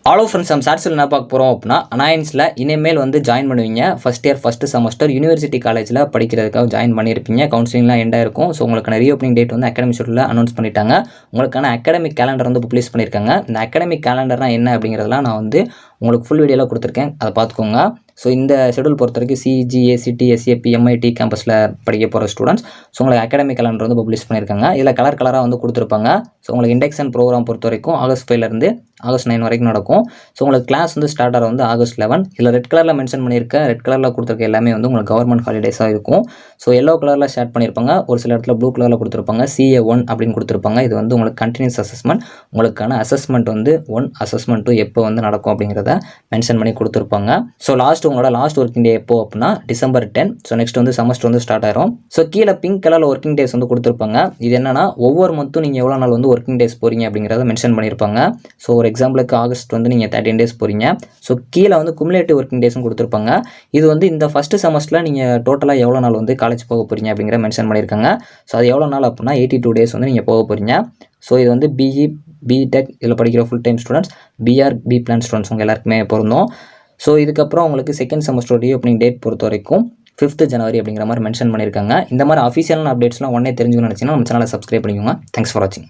Hello friends, நம்ம சாட்ஸில் என்ன பார்க்க போகிறோம் அப்படின்னா, அனாயன்ஸில் இனிமேல் வந்து ஜாயின் பண்ணுவீங்க. First year first semester university காலேஜில் படிக்கிறதுக்காக ஜாயின் பண்ணியிருப்பீங்க. கவுன்சிலிங்லாம் எண்டாக இருக்கும். ஸோ உங்களுக்கான ரீஓப்பனிங் டேட் வந்து அகாடமிக் ஷெட்யூலில் அனௌன்ஸ் பண்ணிட்டாங்க. உங்களுக்கான அகாடமிக் கேலண்டர் வந்து பப்ளிஷ் பண்ணியிருக்காங்க. இந்த அகாடமிக் கேலண்டர்னால் என்ன அப்படிங்கிறதெல்லாம் நான் வந்து உங்களுக்கு ஃபுல் வீடியோவில் கொடுத்துருக்கேன். அதை பார்த்துக்கோங்க. ஸோ இந்த ஷெடியூல் பொறுத்த வரைக்கும் சிஜி, ஏசிடி, எஸ்ஏபி, எம்ஐடி கேம்பஸில் படிக்க போகிற ஸ்டூடெண்ட்ஸ் ஸோ உங்களுக்கு அகாடமிக் கேலண்டர் வந்து பப்ளிஷ் பண்ணியிருக்காங்க. இதில் கலராக வந்து கொடுத்துருப்பாங்க. ஸோ உங்களுக்கு இண்டெக்ஷன் ப்ரோக்ராம் பொறுத்த வரைக்கும் ஆகஸ்ட் 5லேருந்து ஆகஸ்ட் 9 வரைக்கும் நடக்கும். ஸோ உங்களுக்கு கிளாஸ் வந்து ஸ்டார்ட் ஆகிற வந்து ஆகஸ்ட் 11. இதில் ரெட் கலரில் மென்ஷன் பண்ணியிருக்கேன். ரெட் கலரில் கொடுத்துருக்க எல்லாமே வந்து உங்களுக்கு கவர்மெண்ட் ஹாலிடேஸாக இருக்கும். ஸோ எல்லோ கலரில் ஷேர் பண்ணியிருப்பாங்க. ஒரு சில இடத்துல ப்ளூ கலரில் கொடுத்துருப்பாங்க. CA1 அப்படின்னு கொடுத்துருப்பாங்க. இது வந்து உங்களுக்கு கண்டினியூஸ் அசஸ்மெண்ட். உங்களுக்கான அசஸ்மெண்ட் வந்து 1, அசஸ்மெண்ட் 2 எப்போ வந்து நடக்கும் அப்படிங்கிறத மென்ஷன் பண்ணி கொடுத்துருப்பாங்க. ஸோ உங்களோட லாஸ்ட் ஒர்க்கிங் டே எப்போ அப்படின்னா December 10. ஸோ நெக்ஸ்ட் வந்து செமஸ்டர் வந்து ஸ்டார்ட் ஆயிரும். ஸோ கீழே பிங்க் கலரில் ஒர்க்கிங் டேஸ் வந்து கொடுத்துருப்பாங்க. இது என்னன்னா ஒவ்வொரு மந்த்தும் நீங்கள் எவ்வளோ நாள் வந்து ஒர்க்கிங் டேஸ் போகிறீங்க அப்படிங்கிறத மென்ஷன் பண்ணியிருப்பாங்க. ஸோ ஒரு எக்ஸாம்பிளுக்கு ஆகஸ்ட் வந்து நீங்கள் 13 டேஸ் போகிறீங்க. ஸோ கீழே வந்து குமுலேட்டிவ் ஒர்க்கிங் டேஸும் கொடுத்துருப்பாங்க. இது வந்து இந்த ஃபஸ்ட்டு செமஸ்டரில் நீங்கள் டோட்டலாக எவ்வளோ நாள் வந்து காலேஜ் போக போகிறீங்க அப்படிங்கிற மென்ஷன் பண்ணியிருக்காங்க. ஸோ அது எவ்வளோ நாள் அப்படின்னா 82 டேஸ் வந்து நீங்கள் போக போகிறீங்க. ஸோ இது வந்து பிஇ, பிடெக் இதில் படிக்கிற ஃபுல் டைம் ஸ்டூடெண்ட்ஸ், பிஆர், பி பிளான் ஸ்டூடெண்ட்ஸ் உங்கள் எல்லாருக்குமே பொருந்தும். ஸோ இதுக்கப்புறம் உங்களுக்கு செகண்ட் செமஸ்டர் ரீஓப்பனிங் டேட் பொறுத்த வரைக்கும் 5th ஜனவரி அப்படிங்கிற மாதிரி மென்ஷன் பண்ணியிருக்காங்க. இந்த மாதிரி அஃபிஷியலான அப்டேட்ஸ்லாம் உடனே தெரிஞ்சுக்கணும்னு நினச்சிங்கன்னா நம்ம சேனலை சப்ஸ்கிரைப் பண்ணிக்கோங்க. தேங்க்ஸ் ஃபார் வாட்சிங்.